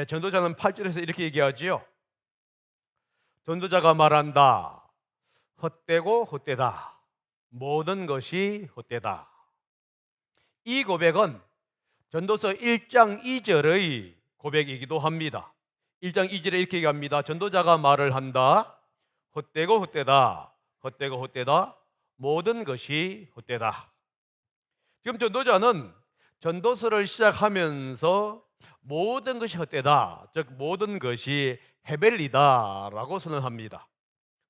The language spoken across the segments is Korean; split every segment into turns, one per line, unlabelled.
전도자는 8절에서 이렇게 얘기하지요. 전도자가 말한다. 헛되고 헛되다. 모든 것이 헛되다. 이 고백은 전도서 1장 2절의 고백이기도 합니다. 1장 2절에 이렇게 얘기합니다. 전도자가 말을 한다. 헛되고 헛되다. 헛되고 헛되다. 모든 것이 헛되다. 지금 전도자는 전도서를 시작하면서 모든 것이 헛되다, 즉 모든 것이 헤벨리다라고 선언합니다.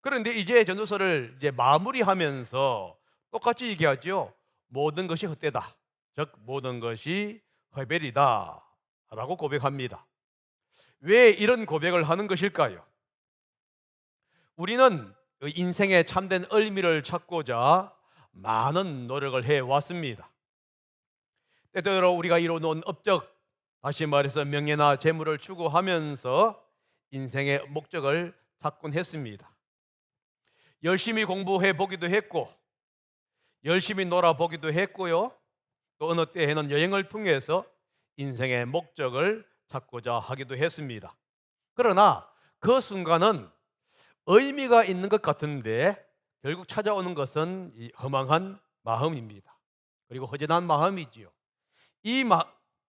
그런데 이제 전도서를 마무리하면서 똑같이 얘기하죠. 모든 것이 헛되다, 즉 모든 것이 헤벨이다라고 고백합니다. 왜 이런 고백을 하는 것일까요? 우리는 인생의 참된 의미를 찾고자 많은 노력을 해왔습니다. 때때로 우리가 이뤄놓은 업적, 다시 말해서 명예나 재물을 추구하면서 인생의 목적을 찾곤 했습니다. 열심히 공부해 보기도 했고, 열심히 놀아 보기도 했고요. 또 어느 때에는 여행을 통해서 인생의 목적을 찾고자 하기도 했습니다. 그러나 그 순간은 의미가 있는 것 같은데 결국 찾아오는 것은 이 허망한 마음입니다. 그리고 허전한 마음이지요.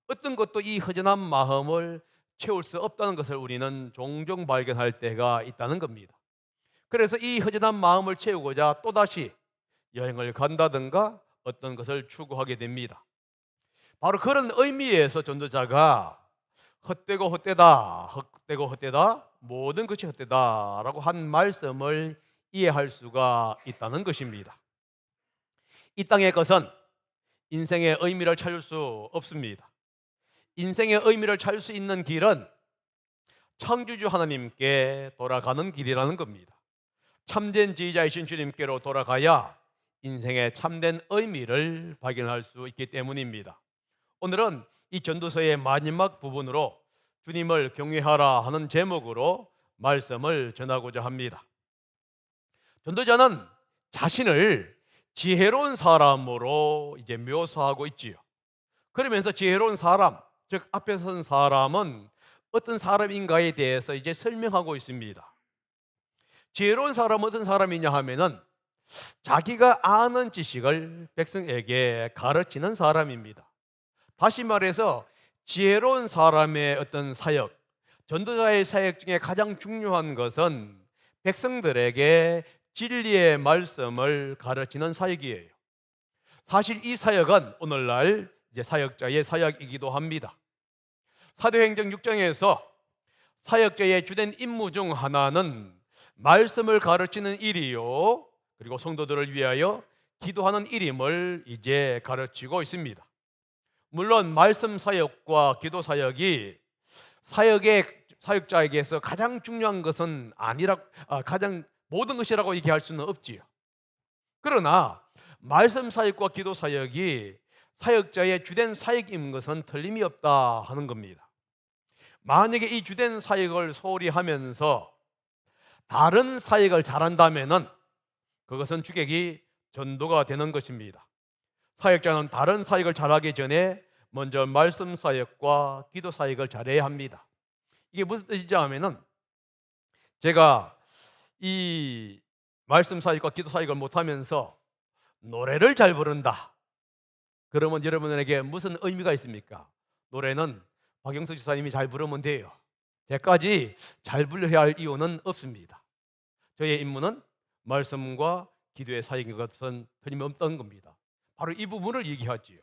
어떤 것도 이 허전한 마음을 채울 수 없다는 것을 우리는 종종 발견할 때가 있다는 겁니다. 그래서 이 허전한 마음을 채우고자 또다시 여행을 간다든가 어떤 것을 추구하게 됩니다. 바로 그런 의미에서 전도자가 헛되고 헛되다, 헛되고 헛되다, 모든 것이 헛되다라고 한 말씀을 이해할 수가 있다는 것입니다. 이 땅의 것은 인생의 의미를 찾을 수 없습니다. 인생의 의미를 찾을 수 있는 길은 창조주 하나님께 돌아가는 길이라는 겁니다. 참된 지휘자이신 주님께로 돌아가야 인생의 참된 의미를 발견할 수 있기 때문입니다. 오늘은 이 전도서의 마지막 부분으로 주님을 경외하라 하는 제목으로 말씀을 전하고자 합니다. 전도자는 자신을 지혜로운 사람으로 묘사하고 있지요. 그러면서 지혜로운 사람, 즉 앞에 선 사람은 어떤 사람인가에 대해서 설명하고 있습니다. 지혜로운 사람은 어떤 사람이냐 하면은 자기가 아는 지식을 백성에게 가르치는 사람입니다. 다시 말해서 지혜로운 사람의 어떤 사역, 전도자의 사역 중에 가장 중요한 것은 백성들에게 진리의 말씀을 가르치는 사역이에요. 사실 이 사역은 오늘날 사역자의 사역이기도 합니다. 사도행전 6장에서 사역자의 주된 임무 중 하나는 말씀을 가르치는 일이요, 그리고 성도들을 위하여 기도하는 일임을 가르치고 있습니다. 물론 말씀 사역과 기도 사역이 사역자에게서 가장 중요한 것은 가장 모든 것이라고 얘기할 수는 없지요. 그러나 말씀 사역과 기도 사역이 사역자의 주된 사역인 것은 틀림이 없다 하는 겁니다. 만약에 이 주된 사역을 소홀히 하면서 다른 사역을 잘한다면은 그것은 주객이 전도가 되는 것입니다. 사역자는 다른 사역을 잘하기 전에 먼저 말씀 사역과 기도 사역을 잘해야 합니다. 이게 무슨 뜻이냐 하면은 제가 이 말씀 사역과 기도 사역을 못하면서 노래를 잘 부른다. 그러면 여러분에게 무슨 의미가 있습니까? 노래는 박영석 지사님이 잘 부르면 돼요. 제까지 잘 불러야 할 이유는 없습니다. 저의 임무는 말씀과 기도의 사역인 것은 틀림없던 겁니다. 바로 이 부분을 얘기하지요.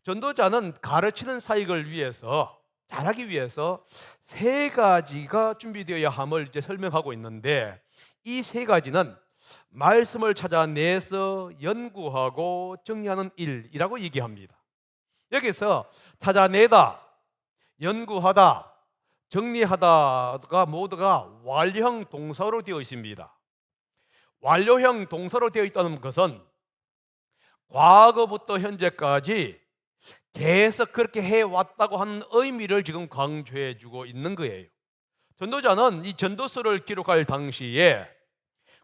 전도자는 가르치는 사역을 위해서, 잘하기 위해서 세 가지가 준비되어야 함을 설명하고 있는데, 이 세 가지는 말씀을 찾아내서 연구하고 정리하는 일이라고 얘기합니다. 여기서 찾아내다, 연구하다, 정리하다가 모두가 완료형 동사로 되어 있습니다. 완료형 동사로 되어 있다는 것은 과거부터 현재까지 계속 그렇게 해왔다고 하는 의미를 지금 강조해 주고 있는 거예요. 전도자는 이 전도서를 기록할 당시에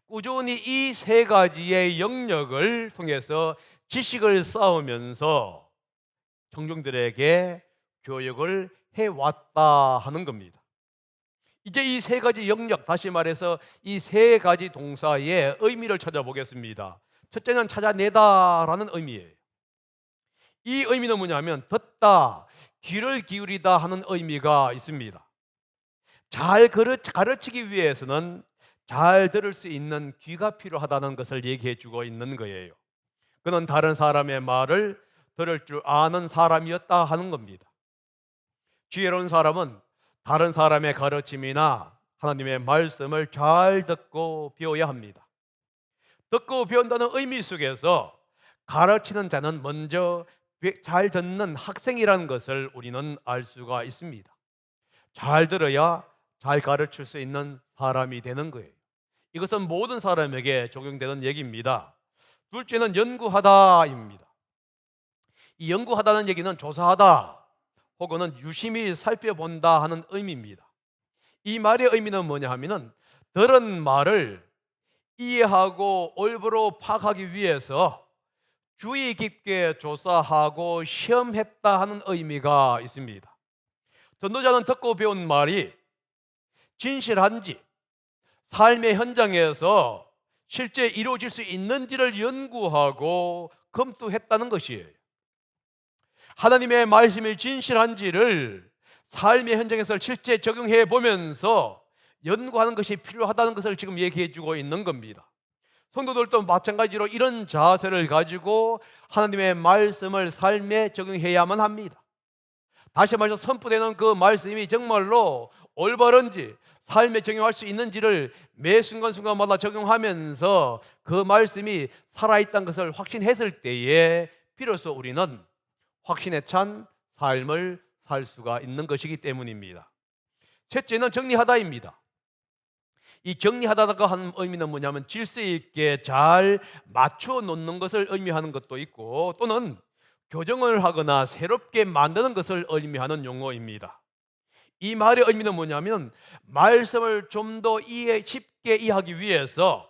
꾸준히 이 세 가지의 영역을 통해서 지식을 쌓으면서 청중들에게 교육을 해왔다 하는 겁니다. 이제 이 세 가지 영역, 다시 말해서 이 세 가지 동사의 의미를 찾아보겠습니다. 첫째는 찾아내다라는 의미예요. 이 의미는 뭐냐면 듣다, 귀를 기울이다 하는 의미가 있습니다. 잘 가르치기 위해서는 잘 들을 수 있는 귀가 필요하다는 것을 얘기해 주고 있는 거예요. 그는 다른 사람의 말을 들을 줄 아는 사람이었다 하는 겁니다. 지혜로운 사람은 다른 사람의 가르침이나 하나님의 말씀을 잘 듣고 배워야 합니다. 듣고 배운다는 의미 속에서 가르치는 자는 먼저 잘 듣는 학생이라는 것을 우리는 알 수가 있습니다. 잘 들어야 잘 가르칠 수 있는 사람이 되는 거예요. 이것은 모든 사람에게 적용되는 얘기입니다. 둘째는 연구하다입니다. 이 연구하다는 얘기는 조사하다 혹은 유심히 살펴본다 하는 의미입니다. 이 말의 의미는 뭐냐 하면은 들은 말을 이해하고 올바로 파악하기 위해서 주의 깊게 조사하고 시험했다 하는 의미가 있습니다. 전도자는 듣고 배운 말이 진실한지, 삶의 현장에서 실제 이루어질 수 있는지를 연구하고 검토했다는 것이에요. 하나님의 말씀이 진실한지를 삶의 현장에서 실제 적용해 보면서 연구하는 것이 필요하다는 것을 지금 얘기해 주고 있는 겁니다. 성도들도 마찬가지로 이런 자세를 가지고 하나님의 말씀을 삶에 적용해야만 합니다. 다시 말해서 선포되는 그 말씀이 정말로 올바른지 삶에 적용할 수 있는지를 매 순간순간마다 적용하면서 그 말씀이 살아있다는 것을 확신했을 때에 비로소 우리는 확신에 찬 삶을 살 수가 있는 것이기 때문입니다. 셋째는 정리하다입니다. 이 정리하다가 하는 의미는 뭐냐면 질서 있게 잘 맞춰 놓는 것을 의미하는 것도 있고 또는 교정을 하거나 새롭게 만드는 것을 의미하는 용어입니다. 이 말의 의미는 뭐냐면 말씀을 좀 더 쉽게 이해하기 위해서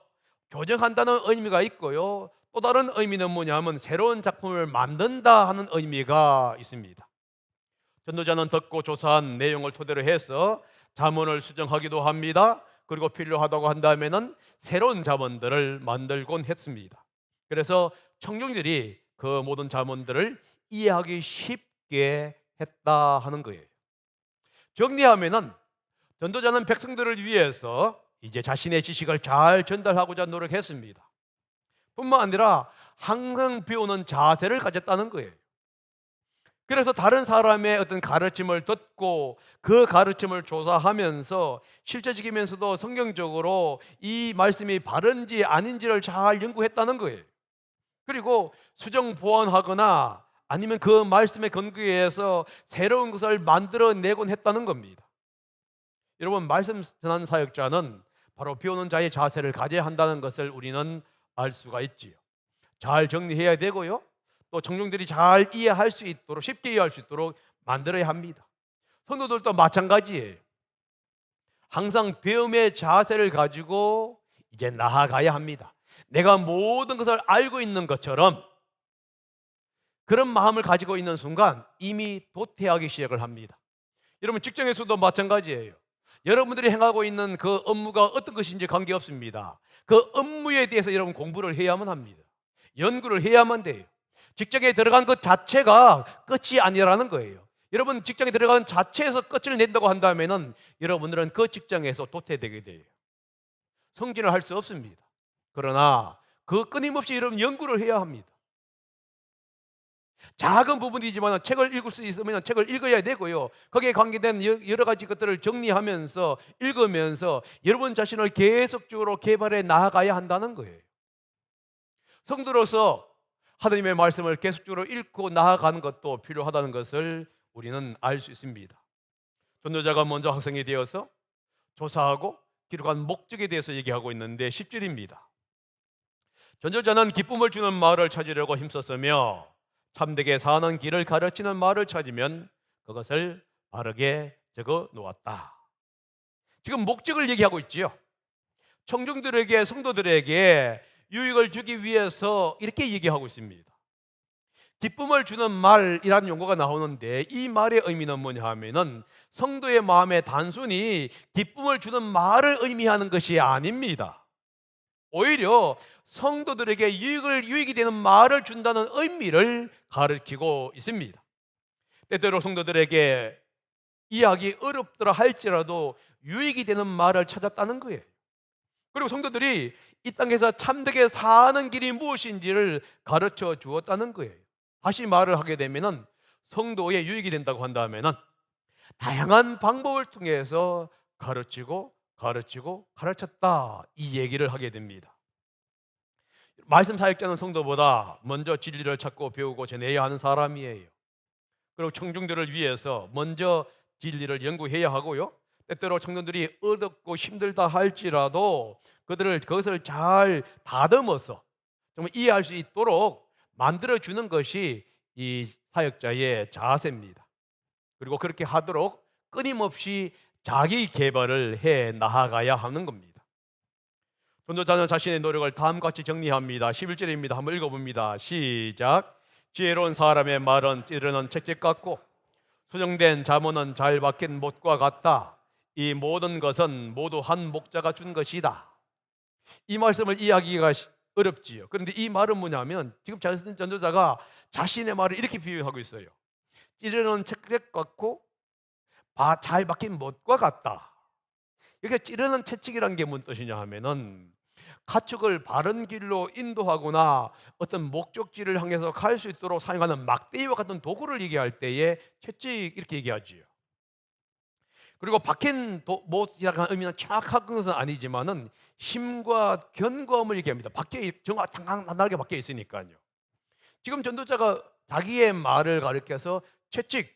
교정한다는 의미가 있고요. 또 다른 의미는 뭐냐면 새로운 작품을 만든다 하는 의미가 있습니다. 전도자는 듣고 조사한 내용을 토대로 해서 자문을 수정하기도 합니다. 그리고 필요하다고 한다면은 새로운 자문들을 만들곤 했습니다. 그래서 청중들이 그 모든 자문들을 이해하기 쉽게 했다 하는 거예요. 정리하면은 전도자는 백성들을 위해서 이제 자신의 지식을 잘 전달하고자 노력했습니다. 뿐만 아니라 항상 배우는 자세를 가졌다는 거예요. 그래서 다른 사람의 어떤 가르침을 듣고 그 가르침을 조사하면서 실제적이면서도 성경적으로 이 말씀이 바른지 아닌지를 잘 연구했다는 거예요. 그리고 수정 보완하거나 아니면 그 말씀에 근거해서 새로운 것을 만들어내곤 했다는 겁니다. 여러분, 말씀 전하는 사역자는 바로 배우는 자의 자세를 가져야 한다는 것을 우리는 알 수가 있지요. 잘 정리해야 되고요. 또 청중들이 잘 이해할 수 있도록, 쉽게 이해할 수 있도록 만들어야 합니다. 성도들도 마찬가지예요. 항상 배움의 자세를 가지고 이제 나아가야 합니다. 내가 모든 것을 알고 있는 것처럼 그런 마음을 가지고 있는 순간 이미 도태하기 시작을 합니다. 여러분, 직장에서도 마찬가지예요. 여러분들이 행하고 있는 그 업무가 어떤 것인지 관계없습니다. 그 업무에 대해서 여러분 공부를 해야만 합니다. 연구를 해야만 돼요. 직장에 들어간 것 자체가 끝이 아니라는 거예요. 여러분, 직장에 들어간 자체에서 끝을 낸다고 한다면은 여러분들은 그 직장에서 도태되게 돼요. 성진을 할 수 없습니다. 그러나 그 끊임없이 여러분 연구를 해야 합니다. 작은 부분이지만 책을 읽을 수 있으면 책을 읽어야 되고요. 거기에 관계된 여러 가지 것들을 정리하면서 읽으면서 여러분 자신을 계속적으로 개발해 나아가야 한다는 거예요. 성도로서 하나님의 말씀을 계속적으로 읽고 나아가는 것도 필요하다는 것을 우리는 알 수 있습니다. 전도자가 먼저 학생이 되어서 조사하고 기록한 목적에 대해서 얘기하고 있는데 10절입니다. 전도자는 기쁨을 주는 말을 찾으려고 힘썼으며 참되게 사는 길을 가르치는 말을 찾으면 그것을 바르게 적어 놓았다. 지금 목적을 얘기하고 있지요. 청중들에게, 성도들에게 유익을 주기 위해서 이렇게 얘기하고 있습니다. 기쁨을 주는 말이라는 용어가 나오는데 이 말의 의미는 뭐냐 하면은 성도의 마음에 단순히 기쁨을 주는 말을 의미하는 것이 아닙니다. 오히려 성도들에게 유익이 되는 말을 준다는 의미를 가르치고 있습니다. 때때로 성도들에게 이해하기 어렵더라 할지라도 유익이 되는 말을 찾았다는 거예요. 그리고 성도들이 이 땅에서 참되게 사는 길이 무엇인지를 가르쳐 주었다는 거예요. 다시 말을 하게 되면은 성도의 유익이 된다고 한다면은 다양한 방법을 통해서 가르쳤다 이 얘기를 하게 됩니다. 말씀 사역자는 성도보다 먼저 진리를 찾고 배우고 전해야 하는 사람이에요. 그리고 청중들을 위해서 먼저 진리를 연구해야 하고요. 때때로 청년들이 어렵고 힘들다 할지라도 그것을 잘 다듬어서 정말 이해할 수 있도록 만들어주는 것이 이 사역자의 자세입니다. 그리고 그렇게 하도록 끊임없이 자기 개발을 해 나아가야 하는 겁니다. 전도자는 자신의 노력을 다음같이 정리합니다. 11절입니다. 한번 읽어봅니다. 시작. 지혜로운 사람의 말은 찌르는 채찍 같고 수정된 잠언은 잘 박힌 못과 같다. 이 모든 것은 모두 한 목자가 준 것이다. 이 말씀을 이해하기가 어렵지요. 그런데 이 말은 뭐냐면 지금 전도자가 자신의 말을 이렇게 비유하고 있어요. 찌르는 채찍 같고 잘 박힌 못과 같다. 이렇게 찌르는 채찍이라는 게 무슨 뜻이냐 하면은 가축을 바른 길로 인도하거나 어떤 목적지를 향해서 갈 수 있도록 사용하는 막대기와 같은 도구를 얘기할 때에 채찍 이렇게 얘기하지요. 그리고 박힌 못이라는 의미는 정확한 것은 아니지만은 힘과 견고함을 얘기합니다. 밖에 정확 단단하게 박혀 있으니까요. 지금 전도자가 자기의 말을 가리켜서 채찍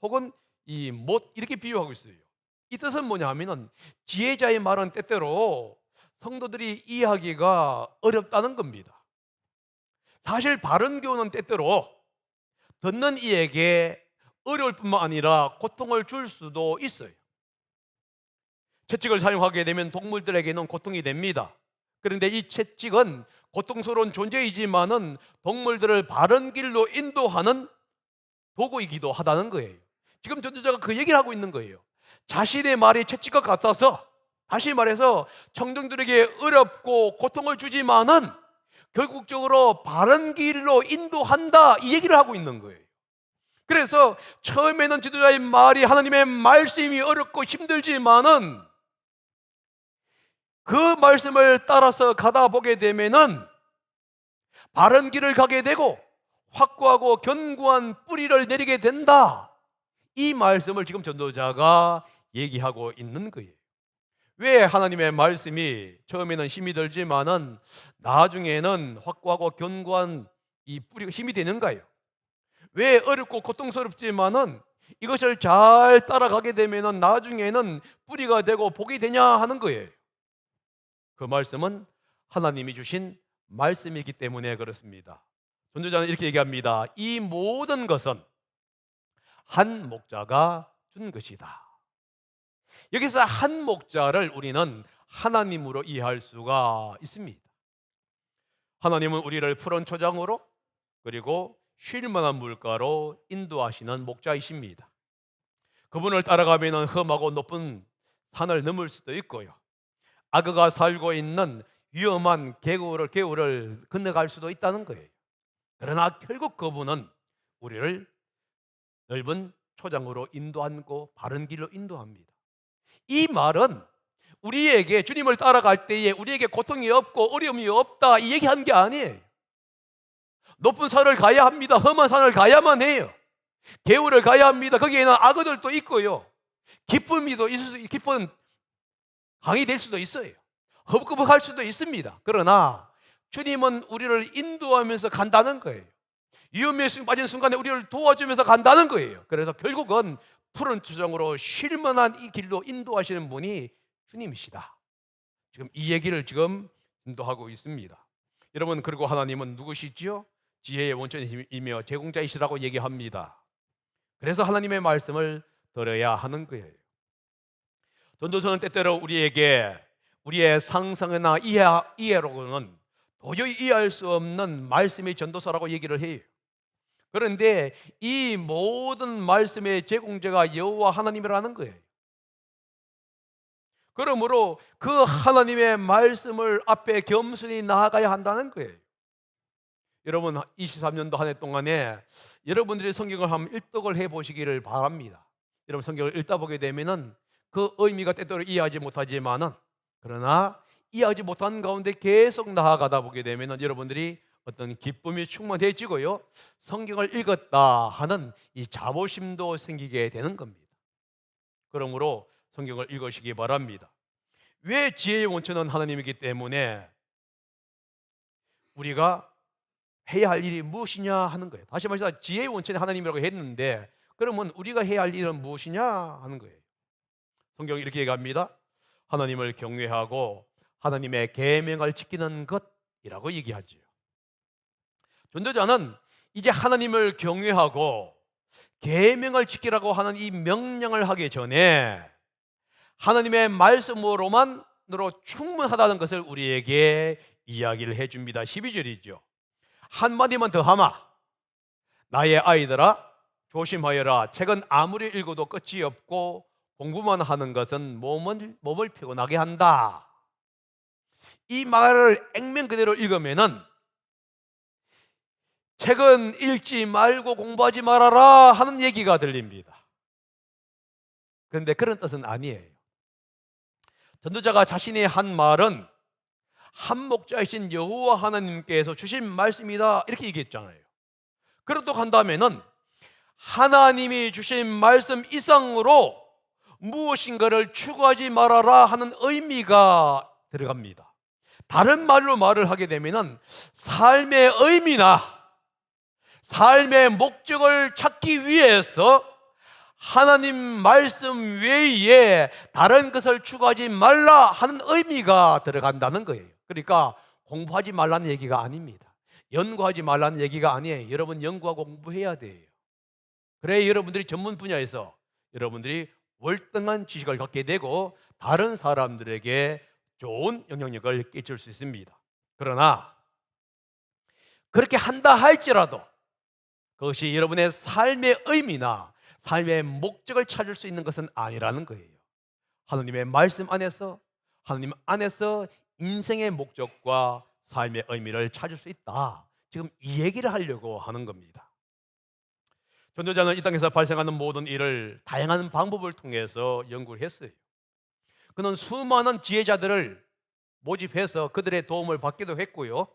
혹은 이 못 이렇게 비유하고 있어요. 이 뜻은 뭐냐 하면은 지혜자의 말은 때때로 성도들이 이해하기가 어렵다는 겁니다. 사실 바른 교훈은 때때로 듣는 이에게 어려울 뿐만 아니라 고통을 줄 수도 있어요. 채찍을 사용하게 되면 동물들에게는 고통이 됩니다. 그런데 이 채찍은 고통스러운 존재이지만은 동물들을 바른 길로 인도하는 도구이기도 하다는 거예요. 지금 전도자가 그 얘기를 하고 있는 거예요. 자신의 말이 채찍과 같아서 다시 말해서 청중들에게 어렵고 고통을 주지만은 결국적으로 바른 길로 인도한다 이 얘기를 하고 있는 거예요. 그래서 처음에는 지도자의 말이 하나님의 말씀이 어렵고 힘들지만은 그 말씀을 따라서 가다 보게 되면은 바른 길을 가게 되고 확고하고 견고한 뿌리를 내리게 된다. 이 말씀을 지금 전도자가 얘기하고 있는 거예요. 왜 하나님의 말씀이 처음에는 힘이 들지만은 나중에는 확고하고 견고한 이 뿌리가 힘이 되는가요? 왜 어렵고 고통스럽지만은 이것을 잘 따라가게 되면은 나중에는 뿌리가 되고 복이 되냐 하는 거예요. 그 말씀은 하나님이 주신 말씀이기 때문에 그렇습니다. 전도자는 이렇게 얘기합니다. 이 모든 것은 한 목자가 준 것이다. 여기서 한 목자를 우리는 하나님으로 이해할 수가 있습니다. 하나님은 우리를 푸른 초장으로 그리고 쉴 만한 물가로 인도하시는 목자이십니다. 그분을 따라가면 험하고 높은 산을 넘을 수도 있고요. 악어가 살고 있는 위험한 개울을 건너갈 수도 있다는 거예요. 그러나 결국 그분은 우리를 넓은 초장으로 인도하고 바른 길로 인도합니다. 이 말은 우리에게 주님을 따라갈 때에 우리에게 고통이 없고 어려움이 없다 이 얘기한 게 아니에요. 높은 산을 가야 합니다. 험한 산을 가야만 해요. 개울을 가야 합니다. 거기에는 악어들도 있고요. 깊은 강이 될 수도 있어요. 허벅허벅할 수도 있습니다. 그러나 주님은 우리를 인도하면서 간다는 거예요. 위험에 빠진 순간에 우리를 도와주면서 간다는 거예요. 그래서 결국은 푸른 초장으로 쉴 만한 이 길로 인도하시는 분이 주님이시다. 지금 이 얘기를 지금 인도하고 있습니다. 여러분, 그리고 하나님은 누구시지요? 지혜의 원천이며 제공자이시라고 얘기합니다. 그래서 하나님의 말씀을 들어야 하는 거예요. 전도서는 때때로 우리에게 우리의 상상이나 이해로는 도저히 이해할 수 없는 말씀의 전도서라고 얘기를 해요. 그런데 이 모든 말씀의 제공자가 여호와 하나님이라는 거예요. 그러므로 그 하나님의 말씀을 앞에 겸손히 나아가야 한다는 거예요. 여러분 23년도 한 해 동안에 여러분들이 성경을 한번 일독을 해보시기를 바랍니다. 여러분 성경을 읽다 보게 되면은 그 의미가 때때로 이해하지 못하지만은, 그러나 이해하지 못한 가운데 계속 나아가다 보게 되면은 여러분들이 어떤 기쁨이 충만해지고요, 성경을 읽었다 하는 이 자부심도 생기게 되는 겁니다. 그러므로 성경을 읽으시기 바랍니다. 왜 지혜의 원천은 하나님이기 때문에 우리가 해야 할 일이 무엇이냐 하는 거예요. 다시 말해서 지혜의 원천이 하나님이라고 했는데, 그러면 우리가 해야 할 일은 무엇이냐 하는 거예요. 성경이 이렇게 얘기합니다. 하나님을 경외하고 하나님의 계명을 지키는 것이라고 얘기하지요. 전도자는 이제 하나님을 경외하고 계명을 지키라고 하는 이 명령을 하기 전에 하나님의 말씀으로만으로 충분하다는 것을 우리에게 이야기를 해줍니다. 12절이죠. 한마디만 더 하마, 나의 아이들아 조심하여라. 책은 아무리 읽어도 끝이 없고 공부만 하는 것은 몸을 피곤하게 한다. 이 말을 액면 그대로 읽으면은 책은 읽지 말고 공부하지 말아라 하는 얘기가 들립니다. 그런데 그런 뜻은 아니에요. 전도자가 자신이 한 말은 한 목자이신 여호와 하나님께서 주신 말씀이다 이렇게 얘기했잖아요. 그렇다고 한다면은 하나님이 주신 말씀 이상으로 무엇인가를 추구하지 말아라 하는 의미가 들어갑니다. 다른 말로 말을 하게 되면은 삶의 의미나 삶의 목적을 찾기 위해서 하나님 말씀 외에 다른 것을 추구하지 말라 하는 의미가 들어간다는 거예요. 그러니까 공부하지 말라는 얘기가 아닙니다. 연구하지 말라는 얘기가 아니에요. 여러분 연구하고 공부해야 돼요. 그래야 여러분들이 전문 분야에서 여러분들이 월등한 지식을 갖게 되고 다른 사람들에게 좋은 영향력을 끼칠 수 있습니다. 그러나 그렇게 한다 할지라도 그것이 여러분의 삶의 의미나 삶의 목적을 찾을 수 있는 것은 아니라는 거예요. 하나님의 말씀 안에서, 하나님 안에서 인생의 목적과 삶의 의미를 찾을 수 있다. 지금 이 얘기를 하려고 하는 겁니다. 전도자는 이 땅에서 발생하는 모든 일을 다양한 방법을 통해서 연구를 했어요. 그는 수많은 지혜자들을 모집해서 그들의 도움을 받기도 했고요,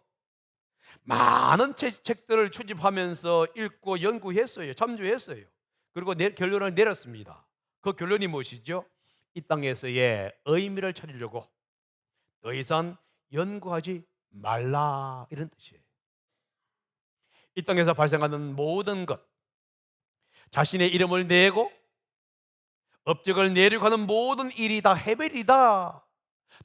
많은 책들을 추집하면서 읽고 연구했어요. 참조했어요. 그리고 결론을 내렸습니다. 그 결론이 무엇이죠? 이 땅에서의 의미를 찾으려고 더 이상 연구하지 말라, 이런 뜻이에요. 이 땅에서 발생하는 모든 것, 자신의 이름을 내고 업적을 내려고 하는 모든 일이 다 해벨이다.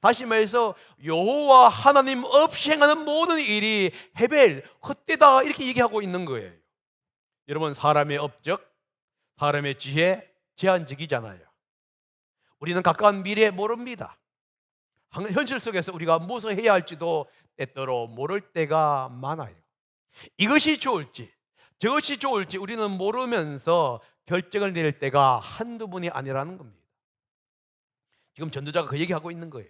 다시 말해서 여호와 하나님 없이 행하는 모든 일이 해벨, 헛되다, 이렇게 얘기하고 있는 거예요. 여러분, 사람의 업적, 사람의 지혜 제한적이잖아요. 우리는 가까운 미래에 모릅니다. 현실 속에서 우리가 무엇을 해야 할지도 때때로 모를 때가 많아요. 이것이 좋을지 저것이 좋을지 우리는 모르면서 결정을 내릴 때가 한두 번이 아니라는 겁니다. 지금 전도자가 그 얘기하고 있는 거예요.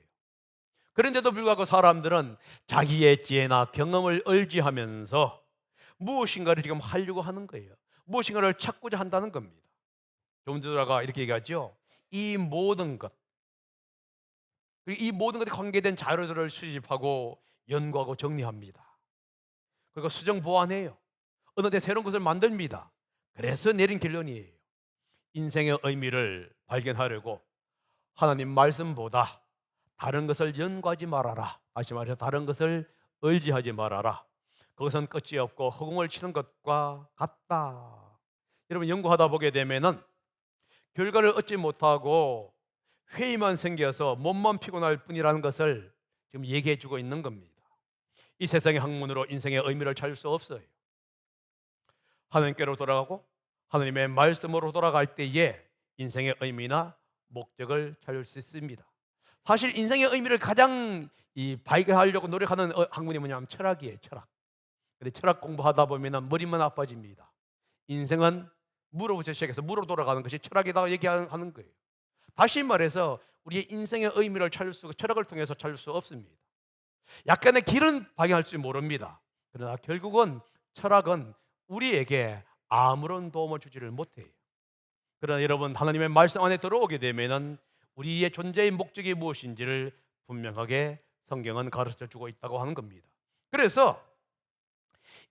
그런데도 불구하고 사람들은 자기의 지혜나 경험을 의지하면서 무엇인가를 지금 하려고 하는 거예요. 무엇인가를 찾고자 한다는 겁니다. 전도자가 이렇게 얘기하죠. 이 모든 것, 그리고 이 모든 것에 관계된 자료들을 수집하고 연구하고 정리합니다. 그리고 수정 보완해요. 어느 때 새로운 것을 만듭니다. 그래서 내린 결론이에요. 인생의 의미를 발견하려고 하나님 말씀보다 다른 것을 연구하지 말아라. 다시 말해서 다른 것을 의지하지 말아라. 그것은 끝이 없고 허공을 치는 것과 같다. 여러분, 연구하다 보게 되면은 결과를 얻지 못하고 회의만 생겨서 몸만 피곤할 뿐이라는 것을 지금 얘기해 주고 있는 겁니다. 이 세상의 학문으로 인생의 의미를 찾을 수 없어요. 하나님께로 돌아가고 하나님의 말씀으로 돌아갈 때에 인생의 의미나 목적을 찾을 수 있습니다. 사실 인생의 의미를 가장 발견하려고 노력하는 학문이 뭐냐면 철학이에요. 철학. 근데 철학 공부하다 보면 머리만 아파집니다. 인생은 무로부터 시작해서 무로 돌아가는 것이 철학이다 얘기하는 거예요. 다시 말해서 우리의 인생의 의미를 찾을 수, 철학을 통해서 찾을 수 없습니다. 약간의 길은 방향할지 모릅니다. 그러나 결국은 철학은 우리에게 아무런 도움을 주지를 못해요. 그러나 여러분, 하나님의 말씀 안에 들어오게 되면은 우리의 존재의 목적이 무엇인지를 분명하게 성경은 가르쳐 주고 있다고 하는 겁니다. 그래서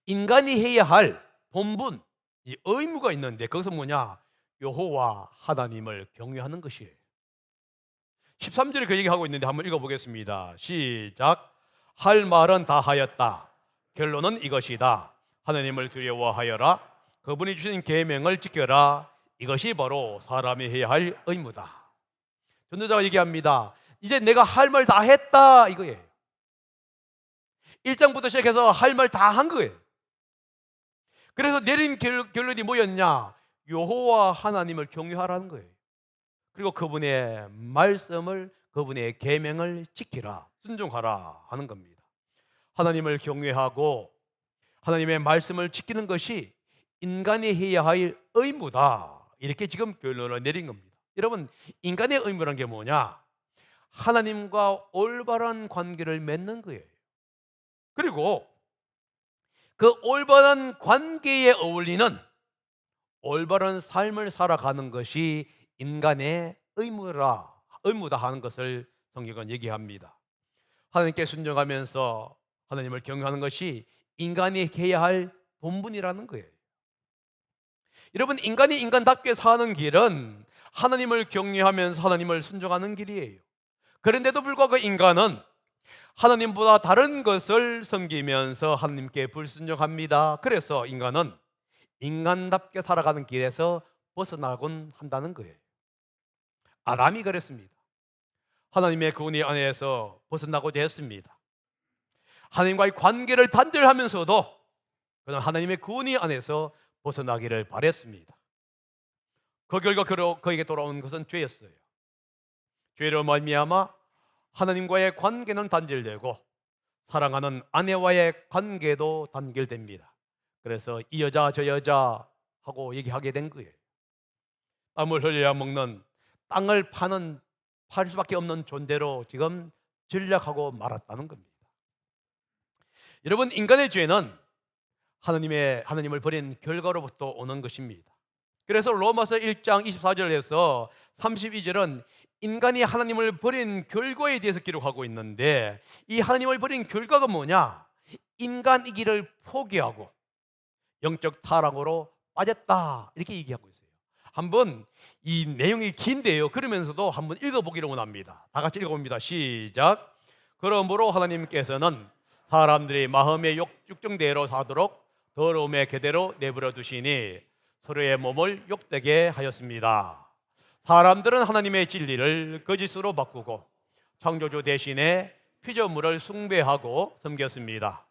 인간이 해야 할 본분, 이 의무가 있는데 그것은 뭐냐? 여호와 하나님을 경외하는 것이에요. 13절에 그 얘기하고 있는데 한번 읽어보겠습니다. 시작. 할 말은 다 하였다. 결론은 이것이다. 하나님을 두려워하여라. 그분이 주신 계명을 지켜라. 이것이 바로 사람이 해야 할 의무다. 전도자가 얘기합니다. 이제 내가 할 말 다 했다 이거예요. 1장부터 시작해서 할 말 다 한 거예요. 그래서 내린 결론이 뭐였냐? 여호와 하나님을 경외하라는 거예요. 그리고 그분의 말씀을, 그분의 계명을 지키라, 순종하라 하는 겁니다. 하나님을 경외하고 하나님의 말씀을 지키는 것이 인간이 해야 할 의무다. 이렇게 지금 결론을 내린 겁니다. 여러분, 인간의 의무란 게 뭐냐? 하나님과 올바른 관계를 맺는 거예요. 그리고 그 올바른 관계에 어울리는 올바른 삶을 살아가는 것이 인간의 의무다 하는 것을 성경은 얘기합니다. 하나님께 순종하면서 하나님을 경외하는 것이 인간이 해야 할 본분이라는 거예요. 여러분, 인간이 인간답게 사는 길은 하나님을 경외하면서 하나님을 순종하는 길이에요. 그런데도 불구하고 인간은 하나님보다 다른 것을 섬기면서 하나님께 불순종합니다. 그래서 인간은 인간답게 살아가는 길에서 벗어나곤 한다는 거예요. 아담이 그랬습니다. 하나님의 그 은혜 안에서 벗어나고자 했습니다. 하나님과의 관계를 단절하면서도 그는 하나님의 그 은혜 안에서 벗어나기를 바랬습니다. 그 결과 그에게 돌아온 것은 죄였어요. 죄로 말미암아 하나님과의 관계는 단절되고 사랑하는 아내와의 관계도 단결됩니다. 그래서 이 여자 저 여자 하고 얘기하게 된 거예요. 땀을 흘려야 먹는, 땅을 팔 수밖에 없는 존재로 지금 전락하고 말았다는 겁니다. 여러분, 인간의 죄는 하나님을 버린 결과로부터 오는 것입니다. 그래서 로마서 1장 24절에서 32절은 인간이 하나님을 버린 결과에 대해서 기록하고 있는데, 이 하나님을 버린 결과가 뭐냐? 인간 이기를 포기하고 영적 타락으로 빠졌다, 이렇게 얘기하고 있어요. 한번, 이 내용이 긴데요, 그러면서도 한번 읽어보기를 원합니다. 다 같이 읽어봅니다. 시작. 그러므로 하나님께서는 사람들이 마음의 육정대로 사도록 더러움의 계대로 내버려 두시니 서로의 몸을 욕되게 하였습니다. 사람들은 하나님의 진리를 거짓으로 바꾸고 창조주 대신에 피조물을 숭배하고 섬겼습니다.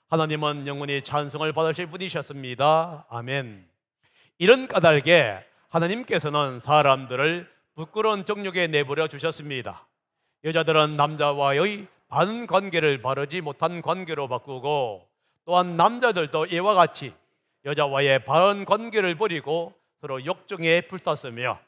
하나님은 영원히 찬송을 받으실 분이셨습니다. 아멘. 이런 까닭에 하나님께서는 사람들을 부끄러운 정욕에 내버려 주셨습니다. 여자들은 남자와의 바른 관계를 바르지 못한 관계로 바꾸고, 또한 남자들도 이와 같이 여자와의 바른 관계를 버리고 서로 욕정에 불탔으며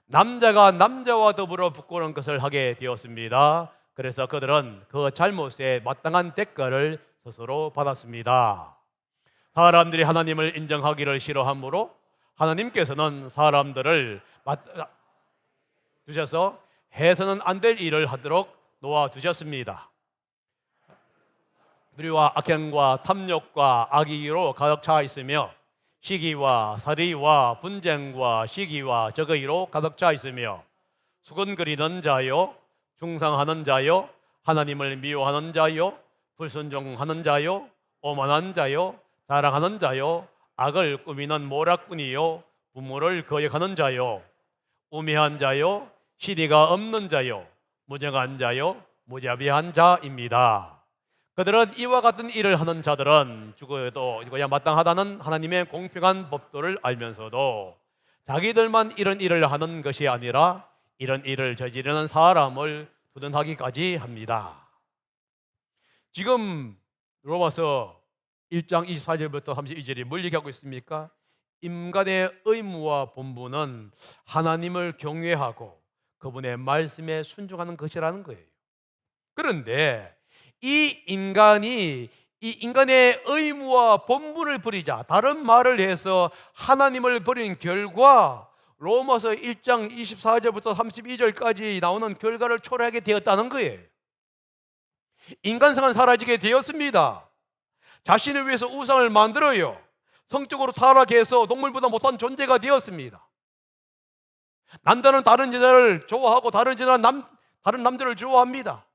남자가 남자와 더불어 부끄러운 것을 하게 되었습니다. 그래서 그들은 그 잘못에 마땅한 대가를 스스로 받았습니다. 사람들이 하나님을 인정하기를 싫어하므로 하나님께서는 사람들을 두셔서 해서는 안 될 일을 하도록 놓아두셨습니다. 불의와 악행과 탐욕과 악의로 가득 차 있으며 시기와 살이와 분쟁과 시기와 적의로 가득 차 있으며 수근거리는 자요, 중상하는 자요, 하나님을 미워하는 자요, 불순종하는 자요, 오만한 자요, 자랑하는 자요, 악을 꾸미는 모략꾼이요, 부모를 거역하는 자요, 우매한 자요, 시리가 없는 자요, 무정한 자요, 무자비한 자입니다. 그들은 이와 같은 일을 하는 자들은 죽어야 마땅하다는 하나님의 공평한 법도를 알면서도 자기들만 이런 일을 하는 것이 아니라 이런 일을 저지르는 사람을 두둔하기까지 합니다. 지금 로마서 1장 24절부터 32절이 뭘 얘기하고 있습니까? 인간의 의무와 본분은 하나님을 경외하고 그분의 말씀에 순종하는 것이라는 거예요. 그런데 이 인간의 의무와 본분을 버리자, 다른 말을 해서 하나님을 버린 결과 로마서 1장 24절부터 32절까지 나오는 결과를 초래하게 되었다는 거예요. 인간성은 사라지게 되었습니다. 자신을 위해서 우상을 만들어요. 성적으로 타락해서 동물보다 못한 존재가 되었습니다. 남자는 다른 여자를 좋아하고 다른 여자는 다른 남자를 좋아합니다.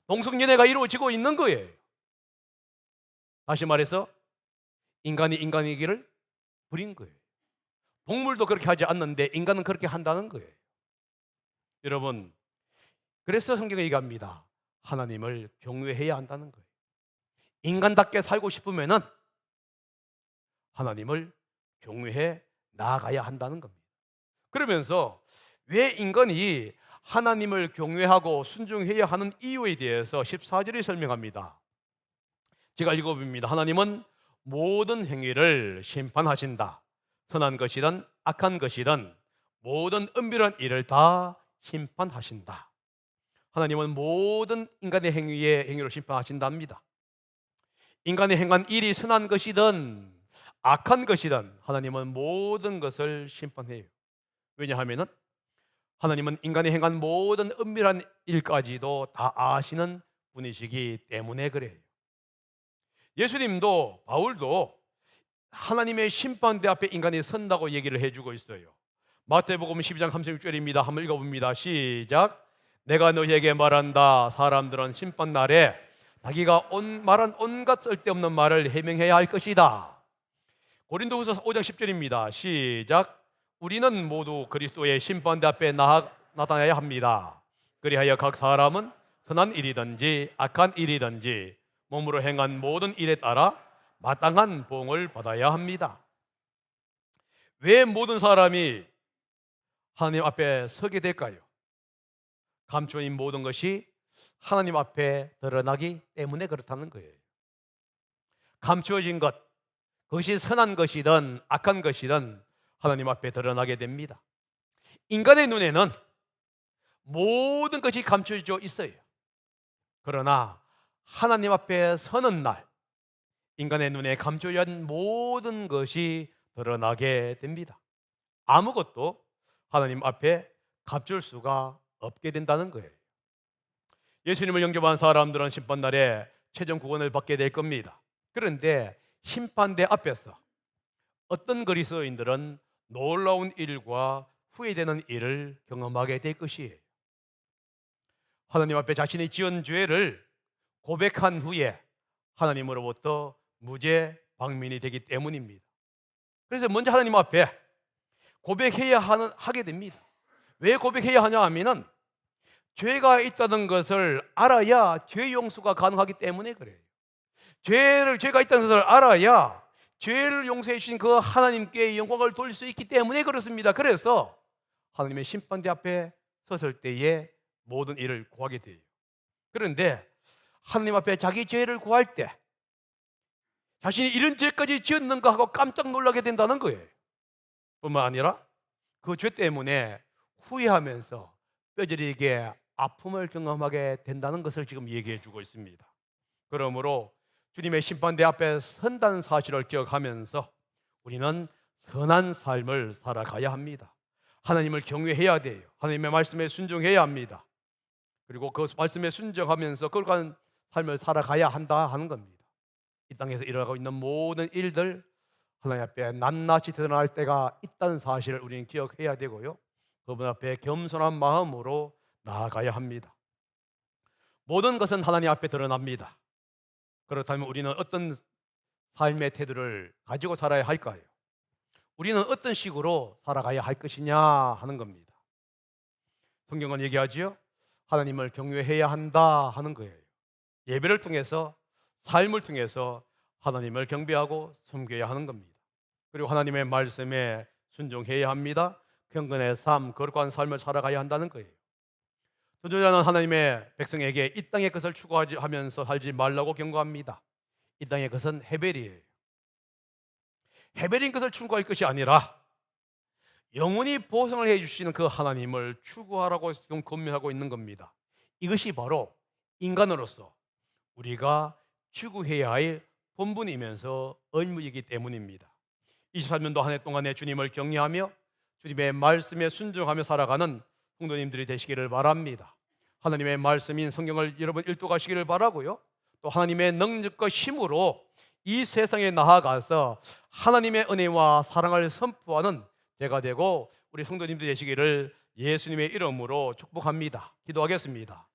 동성연애가 이루어지고 있는 거예요. 다시 말해서 인간이 인간이기를 부린 거예요. 동물도 그렇게 하지 않는데 인간은 그렇게 한다는 거예요. 여러분, 그래서 성경이 얘기합니다. 하나님을 경외해야 한다는 거예요. 인간답게 살고 싶으면은 하나님을 경외해 나아가야 한다는 겁니다. 그러면서 왜 인간이 하나님을 경외하고 순종해야 하는 이유에 대해서 14절이 설명합니다. 제가 읽어봅니다. 하나님은 모든 행위를 심판하신다. 선한 것이든 악한 것이든 모든 은밀한 일을 다 심판하신다. 하나님은 모든 인간의 행위를 심판하신답니다. 인간이 행한 일이 선한 것이든 악한 것이든 하나님은 모든 것을 심판해요. 왜냐하면 하나님은 인간이 행한 모든 은밀한 일까지도 다 아시는 분이시기 때문에 그래요. 예수님도 바울도 하나님의 심판대 앞에 인간이 선다고 얘기를 해주고 있어요. 마태복음 12장 36절입니다. 한번 읽어봅니다. 시작. 내가 너희에게 말한다. 사람들은 심판날에 자기가 말한 온갖 쓸데없는 말을 해명해야 할 것이다. 고린도후서 5장 10절입니다. 시작. 우리는 모두 그리스도의 심판대 앞에 나타나야 합니다. 그리하여 각 사람은 선한 일이든지 악한 일이든지 몸으로 행한 모든 일에 따라 마땅한 보응을 받아야 합니다. 왜 모든 사람이 하나님 앞에 서게 될까요? 감추어진 모든 것이 하나님 앞에 드러나기 때문에 그렇다는 거예요. 감추어진 것, 그것이 선한 것이든 악한 것이든 하나님 앞에 드러나게 됩니다. 인간의 눈에는 모든 것이 감춰져 있어요. 그러나 하나님 앞에 서는 날 인간의 눈에 감춰져 있는 모든 것이 드러나게 됩니다. 아무것도 하나님 앞에 감출 수가 없게 된다는 거예요. 예수님을 영접한 사람들은 심판날에 최종 구원을 받게 될 겁니다. 그런데 심판대 앞에서 어떤 그리스도인들은 놀라운 일과 후회되는 일을 경험하게 될 것이에요. 하나님 앞에 자신이 지은 죄를 고백한 후에 하나님으로부터 무죄 방면이 되기 때문입니다. 그래서 먼저 하나님 앞에 고백해야 하게 됩니다. 왜 고백해야 하냐 하면은 죄가 있다는 것을 알아야 죄 용서가 가능하기 때문에 그래요. 죄가 있다는 것을 알아야 죄를 용서해 주신 그 하나님께 영광을 돌릴 수 있기 때문에 그렇습니다. 그래서 하나님의 심판대 앞에 섰을 때에 모든 일을 구하게 돼요. 그런데 하나님 앞에 자기 죄를 구할 때 자신이 이런 죄까지 지었는가 하고 깜짝 놀라게 된다는 거예요. 뿐만 아니라 그 죄 때문에 후회하면서 뼈저리게 아픔을 경험하게 된다는 것을 지금 얘기해 주고 있습니다. 그러므로 주님의 심판대 앞에 선다는 사실을 기억하면서 우리는 선한 삶을 살아가야 합니다. 하나님을 경외해야 돼요. 하나님의 말씀에 순종해야 합니다. 그리고 그 말씀에 순종하면서 그러한 삶을 살아가야 한다 하는 겁니다. 이 땅에서 일어나고 있는 모든 일들 하나님 앞에 낱낱이 드러날 때가 있다는 사실을 우리는 기억해야 되고요. 그분 앞에 겸손한 마음으로 나아가야 합니다. 모든 것은 하나님 앞에 드러납니다. 그렇다면 우리는 어떤 삶의 태도를 가지고 살아야 할까요? 우리는 어떤 식으로 살아가야 할 것이냐 하는 겁니다. 성경은 얘기하지요. 하나님을 경외해야 한다 하는 거예요. 예배를 통해서 삶을 통해서 하나님을 경배하고 섬겨야 하는 겁니다. 그리고 하나님의 말씀에 순종해야 합니다. 경건의 삶, 거룩한 삶을 살아가야 한다는 거예요. 선지자는 하나님의 백성에게 이 땅의 것을 추구하면서 살지 말라고 경고합니다. 이 땅의 것은 헤벨이에요. 해버린 것을 추구할 것이 아니라 영원히 보상을 해 주시는 그 하나님을 추구하라고 지금 권면하고 있는 겁니다. 이것이 바로 인간으로서 우리가 추구해야 할 본분이면서 의무이기 때문입니다. 23년도 한 해 동안에 주님을 경외하며 주님의 말씀에 순종하며 살아가는 성도님들이 되시기를 바랍니다. 하나님의 말씀인 성경을 여러분 읽도가시기를 바라고요. 또 하나님의 능력과 힘으로 이 세상에 나아가서 하나님의 은혜와 사랑을 선포하는 제가 되고 우리 성도님들 되시기를 예수님의 이름으로 축복합니다. 기도하겠습니다.